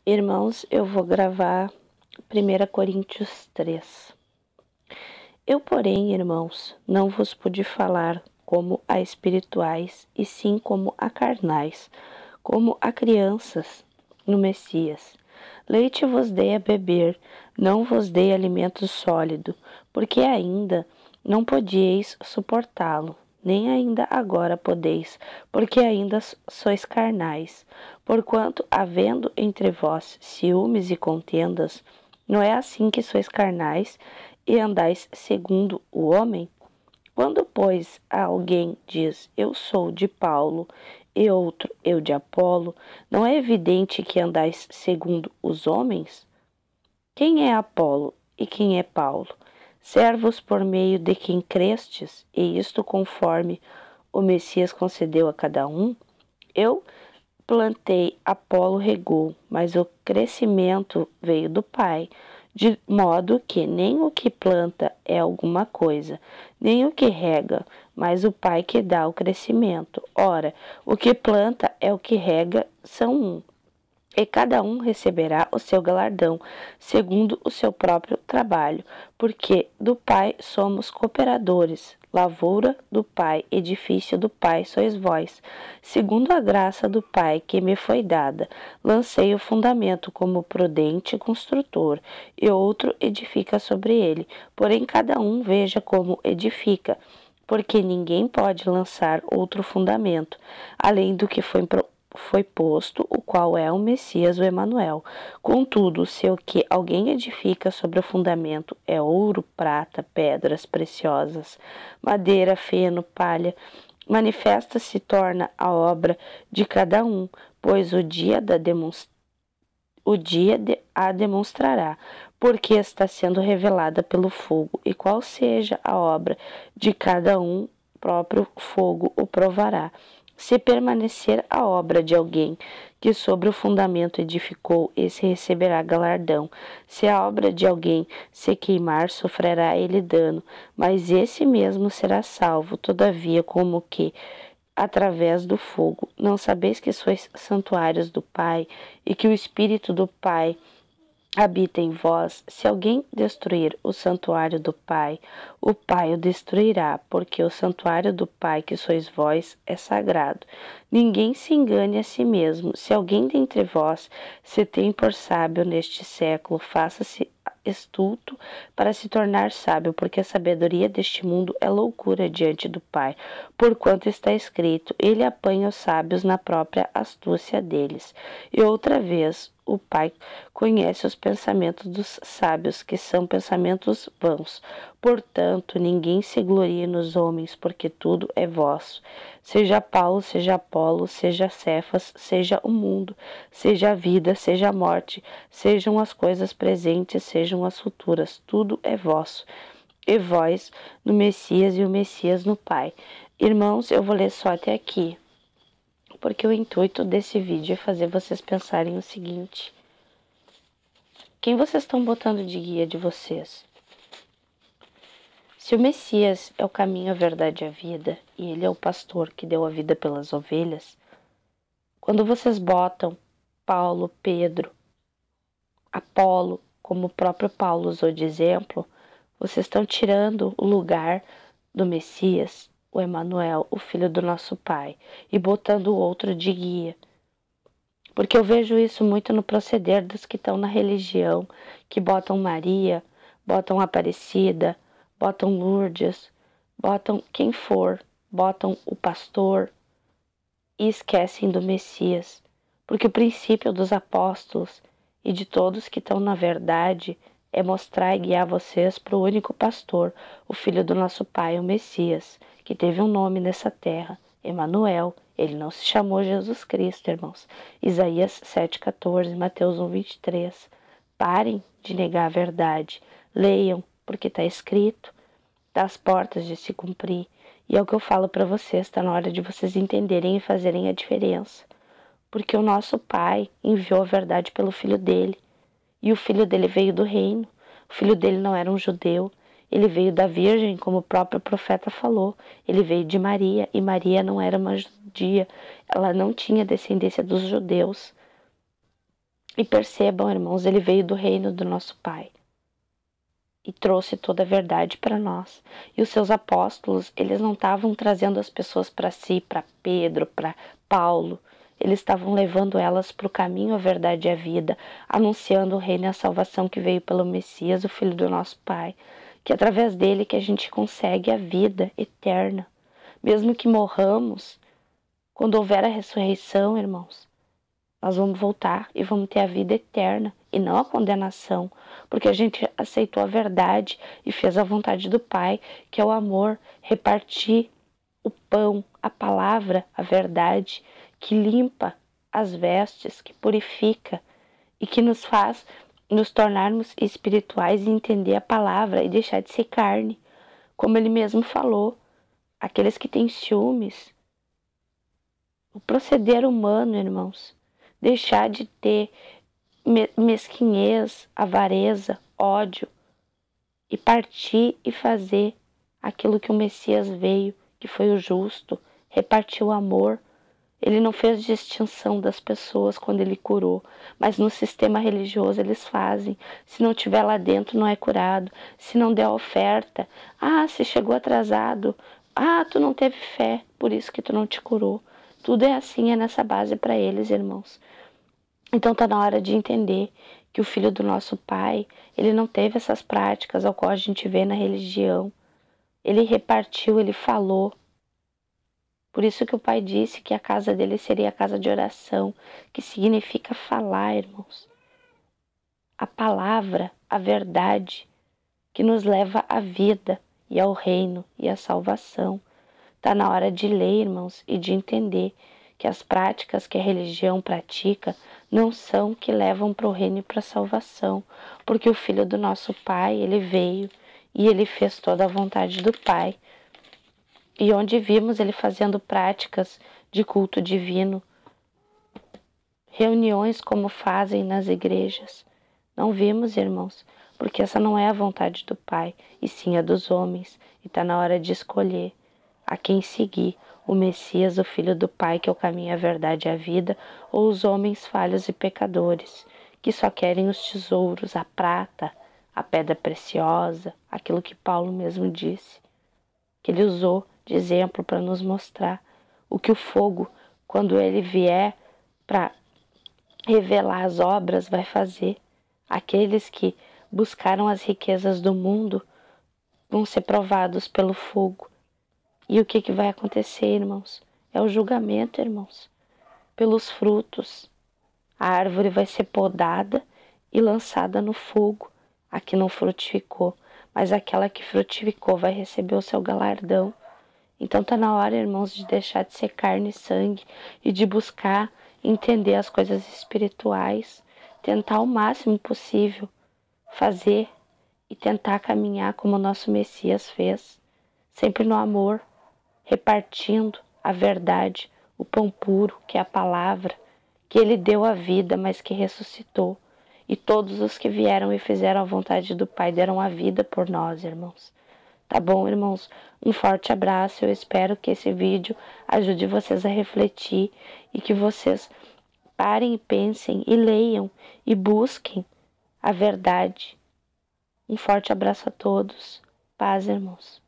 Irmãos, eu vou gravar 1 Coríntios 3. Eu, porém, irmãos, não vos pude falar como a espirituais, e sim como a carnais, como a crianças no Messias. Leite vos dei a beber, não vos dei alimento sólido, porque ainda não podieis suportá-lo, nem ainda agora podeis, porque ainda sois carnais. Porquanto, havendo entre vós ciúmes e contendas, não é assim que sois carnais e andais segundo o homem? Quando, pois, alguém diz, eu sou de Paulo, e outro, eu de Apolo, não é evidente que andais segundo os homens? Quem é Apolo e quem é Paulo? Servos por meio de quem crestes, e isto conforme o Messias concedeu a cada um? Eu plantei, Apolo regou, mas o crescimento veio do Pai, de modo que nem o que planta é alguma coisa, nem o que rega, mas o Pai que dá o crescimento. Ora, o que planta é o que rega são um, e cada um receberá o seu galardão, segundo o seu próprio trabalho, porque do Pai somos cooperadores. Lavoura do Pai, edifício do Pai sois vós. Segundo a graça do Pai que me foi dada, lancei o fundamento como prudente construtor, e outro edifica sobre ele. Porém, cada um veja como edifica, porque ninguém pode lançar outro fundamento, além do que foi posto, o qual é o Messias, o Emanuel. Contudo, se o que alguém edifica sobre o fundamento é ouro, prata, pedras preciosas, madeira, feno, palha, manifesta se torna a obra de cada um, pois o dia a demonstrará, porque está sendo revelada pelo fogo, e qual seja a obra de cada um, próprio fogo o provará. Se permanecer a obra de alguém que sobre o fundamento edificou, esse receberá galardão. Se a obra de alguém se queimar, sofrerá ele dano, mas esse mesmo será salvo, todavia, como que através do fogo. Não sabeis que sois santuários do Pai e que o Espírito do Pai habita em vós? Se alguém destruir o santuário do Pai, o Pai o destruirá, porque o santuário do Pai, que sois vós, é sagrado. Ninguém se engane a si mesmo. Se alguém dentre vós se tem por sábio neste século, faça-se estulto para se tornar sábio, porque a sabedoria deste mundo é loucura diante do Pai. Porquanto está escrito, ele apanha os sábios na própria astúcia deles. E outra vez, o Pai conhece os pensamentos dos sábios, que são pensamentos vãos. Portanto, ninguém se glorie nos homens, porque tudo é vosso. Seja Paulo, seja Apolo, seja Cefas, seja o mundo, seja a vida, seja a morte, sejam as coisas presentes, sejam as futuras, tudo é vosso. E vós no Messias e o Messias no Pai. Irmãos, eu vou ler só até aqui, porque o intuito desse vídeo é fazer vocês pensarem o seguinte: quem vocês estão botando de guia de vocês? Se o Messias é o caminho, a verdade e a vida, e ele é o pastor que deu a vida pelas ovelhas, quando vocês botam Paulo, Pedro, Apolo, como o próprio Paulo usou de exemplo, vocês estão tirando o lugar do Messias, o Emanuel, o Filho do nosso Pai, e botando o outro de guia. Porque eu vejo isso muito no proceder dos que estão na religião, que botam Maria, botam Aparecida, botam Lourdes, botam quem for, botam o pastor e esquecem do Messias. Porque o princípio dos apóstolos e de todos que estão na verdade é mostrar e guiar vocês para o único pastor, o Filho do nosso Pai, o Messias, que teve um nome nessa terra, Emanuel. Ele não se chamou Jesus Cristo, irmãos. Isaías 7,14, Mateus 1,23. Parem de negar a verdade. Leiam, porque está escrito. Está às portas de se cumprir. E é o que eu falo para vocês, está na hora de vocês entenderem e fazerem a diferença. Porque o nosso Pai enviou a verdade pelo Filho dele. E o Filho dele veio do reino. O Filho dele não era um judeu. Ele veio da Virgem, como o próprio profeta falou. Ele veio de Maria, e Maria não era uma judia. Ela não tinha descendência dos judeus. E percebam, irmãos, ele veio do reino do nosso Pai e trouxe toda a verdade para nós. E os seus apóstolos, eles não estavam trazendo as pessoas para si, para Pedro, para Paulo. Eles estavam levando elas para o caminho, a verdade e a vida, anunciando o reino e a salvação que veio pelo Messias, o Filho do nosso Pai, que é através dele que a gente consegue a vida eterna. Mesmo que morramos, quando houver a ressurreição, irmãos, nós vamos voltar e vamos ter a vida eterna e não a condenação, porque a gente aceitou a verdade e fez a vontade do Pai, que é o amor, repartir o pão, a palavra, a verdade, que limpa as vestes, que purifica e que nos faz nos tornarmos espirituais e entender a palavra e deixar de ser carne. Como ele mesmo falou, aqueles que têm ciúmes, o proceder humano, irmãos, deixar de ter mesquinhez, avareza, ódio e partir e fazer aquilo que o Messias veio, que foi o justo, repartiu o amor. Ele não fez distinção das pessoas quando ele curou, mas no sistema religioso eles fazem. Se não tiver lá dentro, não é curado. Se não der oferta, se chegou atrasado, tu não teve fé, por isso que tu não te curou. Tudo é assim, é nessa base para eles, irmãos. Então está na hora de entender que o Filho do nosso Pai, ele não teve essas práticas ao qual a gente vê na religião. Ele repartiu, ele falou. Por isso que o Pai disse que a casa dele seria a casa de oração, que significa falar, irmãos. A palavra, a verdade, que nos leva à vida e ao reino e à salvação. Está na hora de ler, irmãos, e de entender que as práticas que a religião pratica não são que levam para o reino e para a salvação, porque o Filho do nosso Pai, ele veio e ele fez toda a vontade do Pai. E onde vimos ele fazendo práticas de culto divino, reuniões como fazem nas igrejas, não vimos, irmãos, porque essa não é a vontade do Pai, e sim a dos homens, e está na hora de escolher a quem seguir, o Messias, o Filho do Pai, que é o caminho, a verdade e a vida, ou os homens falhos e pecadores, que só querem os tesouros, a prata, a pedra preciosa, aquilo que Paulo mesmo disse, que ele usou de exemplo para nos mostrar o que o fogo, quando ele vier para revelar as obras, vai fazer. Aqueles que buscaram as riquezas do mundo vão ser provados pelo fogo. E o que vai acontecer, irmãos? É o julgamento, irmãos. Pelos frutos. A árvore vai ser podada e lançada no fogo. A que não frutificou, mas aquela que frutificou vai receber o seu galardão. Então está na hora, irmãos, de deixar de ser carne e sangue e de buscar entender as coisas espirituais, tentar o máximo possível fazer e tentar caminhar como o nosso Messias fez, sempre no amor, repartindo a verdade, o pão puro, que é a palavra, que ele deu a vida, mas que ressuscitou. E todos os que vieram e fizeram a vontade do Pai deram a vida por nós, irmãos. Tá bom, irmãos? Um forte abraço. Eu espero que esse vídeo ajude vocês a refletir e que vocês parem e pensem e leiam e busquem a verdade. Um forte abraço a todos. Paz, irmãos.